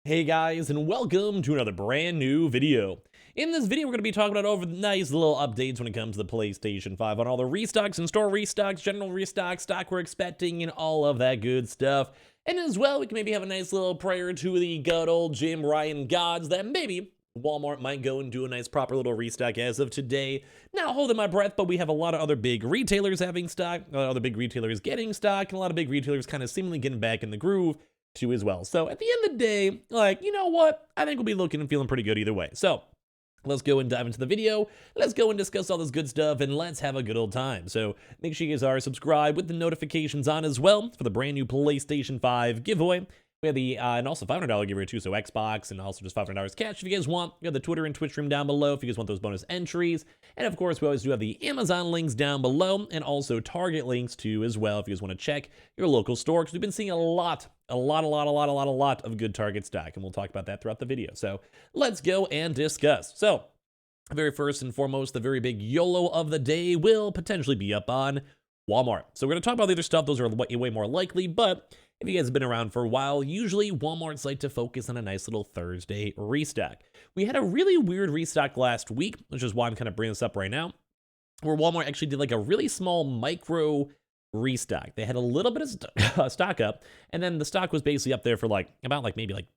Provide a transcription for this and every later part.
Hey guys, and welcome to another brand new video. In this video, we're going to be talking about over the nice little updates when it comes to the PlayStation 5 on all the restocks and store restocks, general restocks, stock we're expecting, and all of that good stuff. And as well, we can maybe have a nice little prayer to the good old Jim Ryan gods that maybe Walmart might go and do a nice proper little restock as of today. Not holding my breath, but we have a lot of other big retailers having stock, a lot of other big retailers getting stock, and a lot of big retailers kind of seemingly getting back in the groove too as well. So at the end of the day, like, you know what? I think we'll be looking and feeling pretty good either way. So let's go and dive into the video. Let's go and discuss all this good stuff, and let's have a good old time. So make sure you guys are subscribed with the notifications on as well for the brand new PlayStation 5 giveaway. We have the, and also $500 giveaway too, so Xbox, and also just $500 cash if you guys want. We have the Twitter and Twitch stream down below if you guys want those bonus entries. And of course, we always do have the Amazon links down below, and also Target links too as well if you guys want to check your local store, because we've been seeing a lot of good Target stock, and we'll talk about that throughout the video. So let's go and discuss. So very first and foremost, the very big YOLO of the day will potentially be up on Walmart. So we're going to talk about the other stuff. Those are way more likely, but if you guys have been around for a while, usually Walmart's like to focus on a nice little Thursday restock. We had a really weird restock last week, which is why I'm kind of bringing this up right now, where Walmart actually did like a really small micro restock. They had a little bit of stock up, and then the stock was basically up there for maybe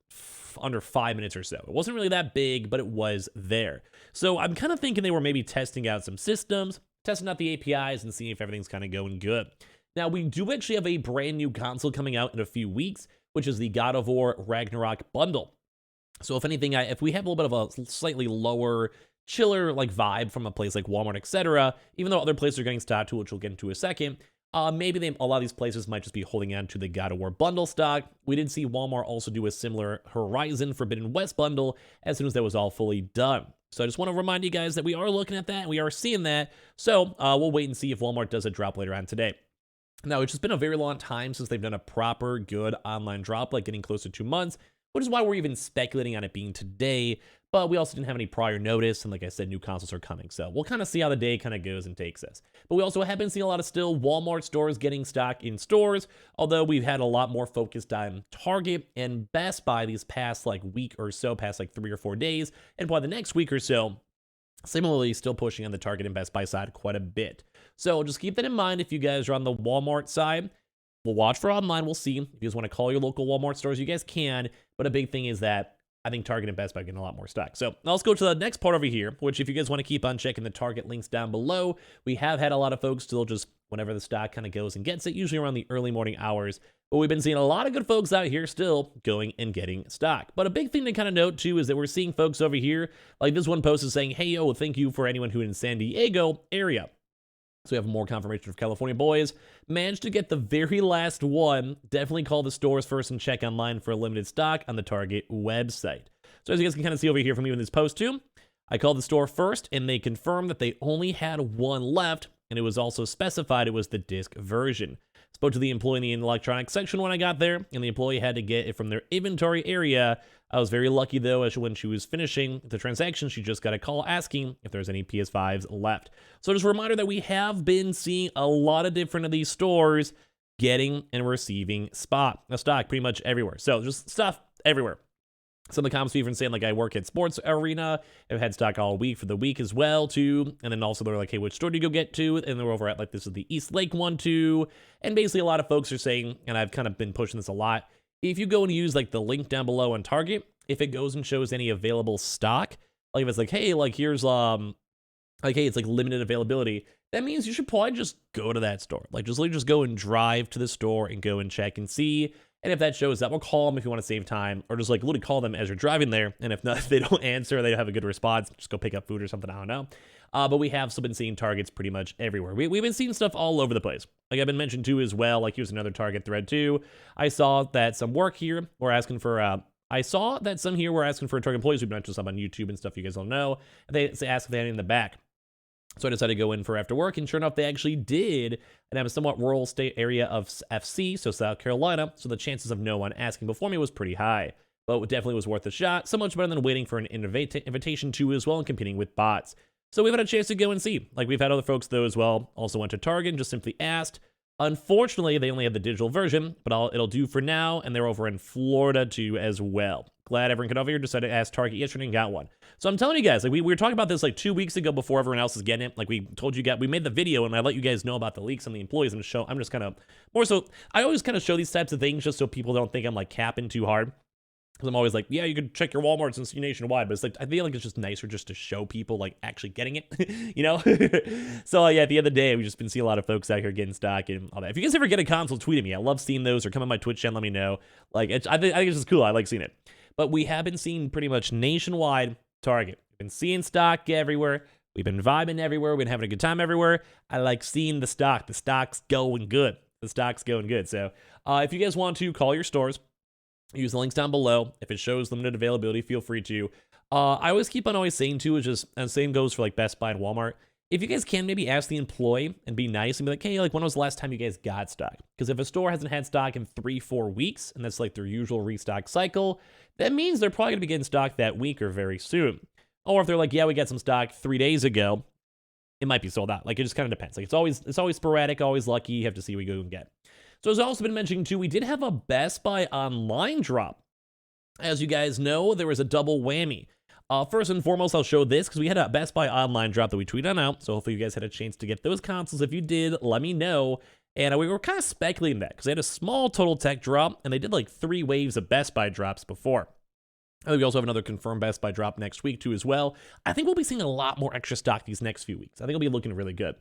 under 5 minutes or so. It wasn't really that big, but it was there. So I'm kind of thinking they were maybe testing out some systems, testing out the APIs, and seeing if everything's kind of going good. Now, we do actually have a brand new console coming out in a few weeks, which is the God of War Ragnarok bundle. So if anything, if we have a little bit of a slightly lower, chiller vibe from a place like Walmart, etc., even though other places are getting stock too, which we'll get into in a second, maybe a lot of these places might just be holding on to the God of War bundle stock. We did see Walmart also do a similar Horizon Forbidden West bundle as soon as that was all fully done. So I just want to remind you guys that we are looking at that, and we are seeing that. So we'll wait and see if Walmart does a drop later on today. Now, it's just been a very long time since they've done a proper, good online drop, getting close to 2 months, which is why we're even speculating on it being today, but we also didn't have any prior notice, and like I said, new consoles are coming, so we'll kind of see how the day kind of goes and takes us. But we also have been seeing a lot of still Walmart stores getting stock in stores, although we've had a lot more focused on Target and Best Buy these past week or so, past 3 or 4 days, and probably the next week or so, similarly still pushing on the Target and Best Buy side quite a bit. So just keep that in mind if you guys are on the Walmart side. We'll watch for online. We'll see. If you guys want to call your local Walmart stores, you guys can. But a big thing is that I think Target and Best Buy are getting a lot more stock. So let's go to the next part over here, which if you guys want to keep on checking the Target links down below, we have had a lot of folks still just whenever the stock kind of goes and gets it, usually around the early morning hours. But we've been seeing a lot of good folks out here still going and getting stock. But a big thing to kind of note too is that we're seeing folks over here, like this one post is saying, hey, yo, thank you for anyone who in San Diego area. So we have more confirmation of California boys. Managed to get the very last one. Definitely call the stores first and check online for a limited stock on the Target website. So as you guys can kind of see over here from me in this post too, I called the store first and they confirmed that they only had one left, and it was also specified it was the disc version. Spoke to the employee in the electronics section when I got there, and the employee had to get it from their inventory area. I was very lucky though, as when she was finishing the transaction, she just got a call asking if there's any PS5s left. So just a reminder that we have been seeing a lot of different of these stores getting and receiving stock pretty much everywhere. So just stuff everywhere. Some of the comments even saying I work at Sports Arena. I've had stock all week for the week as well too. And then also they're like, hey, which store do you go get to? And they're over at this is the East Lake one too. And basically a lot of folks are saying, and I've kind of been pushing this a lot, if you go and use the link down below on Target, if it goes and shows any available stock, if it's hey, here's hey, it's limited availability, that means you should probably just go to that store. Just go and drive to the store and go and check and see. And if that shows up, or call them if you want to save time, or just literally call them as you're driving there. And if not, if they don't answer, they don't have a good response, just go pick up food or something, I don't know. But we have still been seeing Targets pretty much everywhere. We've been seeing stuff all over the place. I've been mentioned too as well, here's another Target thread too. I saw that some work here were asking for, I saw that some here were asking for Target employees. We've mentioned stuff on YouTube and stuff you guys don't know. They asked if they had any in the back. So I decided to go in for after work, and sure enough, they actually did. And I'm a somewhat rural state area of FC, so South Carolina, so the chances of no one asking before me was pretty high. But it definitely was worth a shot, so much better than waiting for an invitation to as well and competing with bots. So we've had a chance to go and see. We've had other folks, though, as well, also went to Target and just simply asked, Unfortunately, they only have the digital version, but it'll do for now, and they're over in Florida too as well. Glad everyone got over here, decided to ask Target yesterday and got one. So I'm telling you guys, like we were talking about this like 2 weeks ago before everyone else is getting it. Like we told you guys, we made the video and I let you guys know about the leaks and the employees. I'm just kind of more so, I always kind of show these types of things just so people don't think I'm like capping too hard. Because I'm always like, yeah, you can check your Walmarts and see nationwide, but it's like, I feel like it's just nicer just to show people like actually getting it, you know? So yeah, at the end of the day, we've just been seeing a lot of folks out here getting stock and all that. If you guys ever get a console, tweet at me. I love seeing those, or come on my Twitch channel, let me know. Like, I think it's just cool. I like seeing it. But we have been seeing pretty much nationwide Target. We've been seeing stock everywhere. We've been vibing everywhere. We've been having a good time everywhere. I like seeing the stock. The stock's going good. The stock's going good. So if you guys want to, call your stores. Use the links down below. If it shows limited availability, feel free to. I always keep on always saying too, is just, and the same goes for like Best Buy and Walmart. If you guys can, maybe ask the employee and be nice and be like, hey, like when was the last time you guys got stock? Because if a store hasn't had stock in 3-4 weeks, and that's like their usual restock cycle, that means they're probably gonna be getting stock that week or very soon. Or if they're like, yeah, we got some stock 3 days ago, it might be sold out. Like it just kind of depends. Like it's always sporadic, always lucky. You have to see what you go and get. So as I've also been mentioning too, we did have a Best Buy online drop. As you guys know, there was a double whammy. First and foremost, I'll show this because we had a Best Buy online drop that we tweeted on out. So hopefully you guys had a chance to get those consoles. If you did, let me know. And we were kind of speculating that because they had a small Total Tech drop and they did like 3 waves of Best Buy drops before. I think we also have another confirmed Best Buy drop next week too as well. I think we'll be seeing a lot more extra stock these next few weeks. I think it'll be looking really good.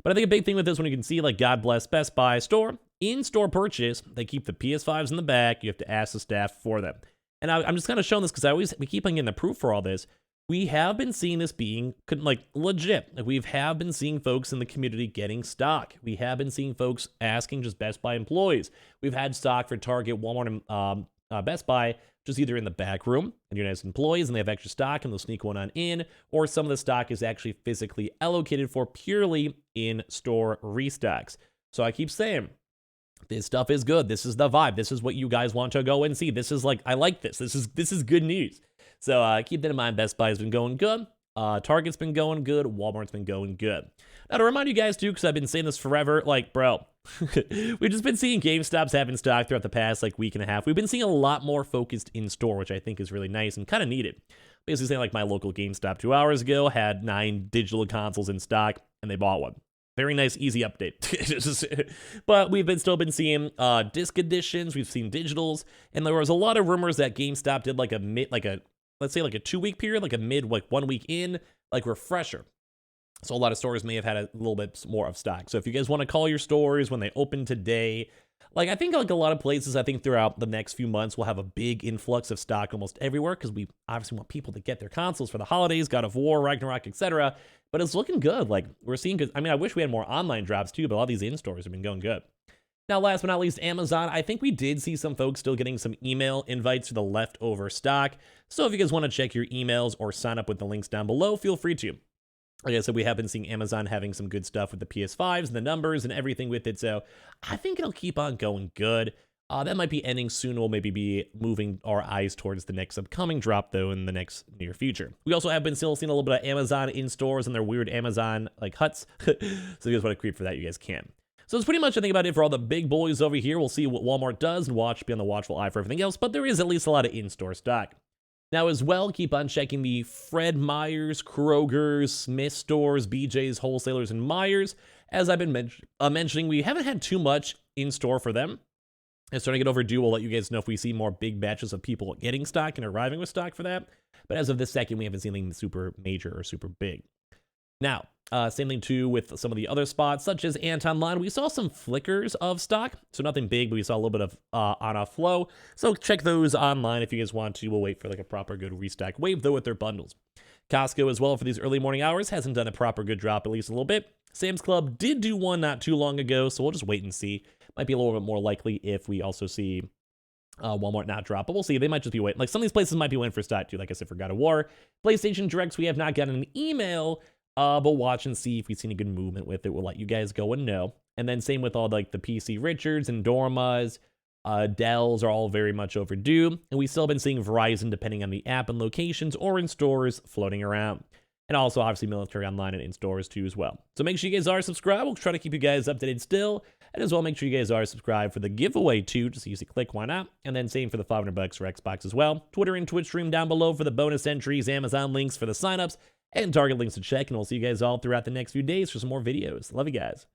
But I think a big thing with this one, you can see like God bless Best Buy store. In-store purchase, they keep the PS5s in the back. You have to ask the staff for them. And I'm just kind of showing this because we keep on getting the proof for all this. We have been seeing this being like legit. Like we have been seeing folks in the community getting stock. We have been seeing folks asking just Best Buy employees. We've had stock for Target, Walmart, and Best Buy just either in the back room and you're nice employees and they have extra stock and they'll sneak one on in, or some of the stock is actually physically allocated for purely in-store restocks. So I keep saying, this stuff is good. This is the vibe. This is what you guys want to go and see. This is like, I like this. This is good news. So keep that in mind. Best Buy has been going good. Target's been going good. Walmart's been going good. Now to remind you guys too, because I've been saying this forever, like bro, we've just been seeing GameStops having stock throughout the past like week and a half. We've been seeing a lot more focused in store, which I think is really nice and kind of needed. Basically saying like my local GameStop 2 hours ago had 9 digital consoles in stock and they bought one. Very nice, easy update. But we've still been seeing disc editions. We've seen digitals, and there was a lot of rumors that GameStop did like let's say like a 2-week period, like a mid, like 1 week in, like refresher. So a lot of stores may have had a little bit more of stock. So if you guys want to call your stores when they open today, like I think like a lot of places, I think throughout the next few months, we'll have a big influx of stock almost everywhere because we obviously want people to get their consoles for the holidays, God of War, Ragnarok, etc. But it's looking good. Like we're seeing, I mean, I wish we had more online drops too, but a lot of these in-stores have been going good. Now, last but not least, Amazon. I think we did see some folks still getting some email invites for the leftover stock. So if you guys want to check your emails or sign up with the links down below, feel free to. Like I said, we have been seeing Amazon having some good stuff with the PS5s and the numbers and everything with it. So I think it'll keep on going good. That might be ending soon. We'll maybe be moving our eyes towards the next upcoming drop, though, in the next near future. We also have been still seeing a little bit of Amazon in stores and their weird Amazon like huts. So if you guys want to creep for that, you guys can. So it's pretty much, I think, about it for all the big boys over here. We'll see what Walmart does and be on the watchful eye for everything else, but there is at least a lot of in-store stock. Now, as well, keep on checking the Fred Meyer's, Kroger's, Smith stores, BJ's, wholesalers, and Myers. As I've been mentioning, we haven't had too much in store for them. It's starting to get overdue. We'll let you guys know if we see more big batches of people getting stock and arriving with stock for that. But as of this second, we haven't seen anything super major or super big. Now, same thing too with some of the other spots, such as Anton Line. We saw some flickers of stock, so nothing big, but we saw a little bit of on-off flow. So check those online if you guys want to. We'll wait for like a proper good restock wave, though, with their bundles. Costco as well for these early morning hours hasn't done a proper good drop, at least a little bit. Sam's Club did do one not too long ago, so we'll just wait and see. Might be a little bit more likely if we also see Walmart not drop, but we'll see. They might just be waiting. Like some of these places might be waiting for stock too. Like I said, for God of War, PlayStation Directs, we have not gotten an email. But watch and see if we see any good movement with it. We'll let you guys go and know. And then same with all like the PC Richards and Dormas, Dells are all very much overdue. And we still have been seeing Verizon, depending on the app and locations or in stores, floating around. and also obviously Military Online and in stores too as well. So make sure you guys are subscribed. We'll try to keep you guys updated still, and as well make sure you guys are subscribed for the giveaway too. Just easy click, why not? And then same for the $500 for Xbox as well. Twitter and Twitch stream down below for the bonus entries, Amazon links for the signups, and Target links to check. And we'll see you guys all throughout the next few days for some more videos. Love you guys.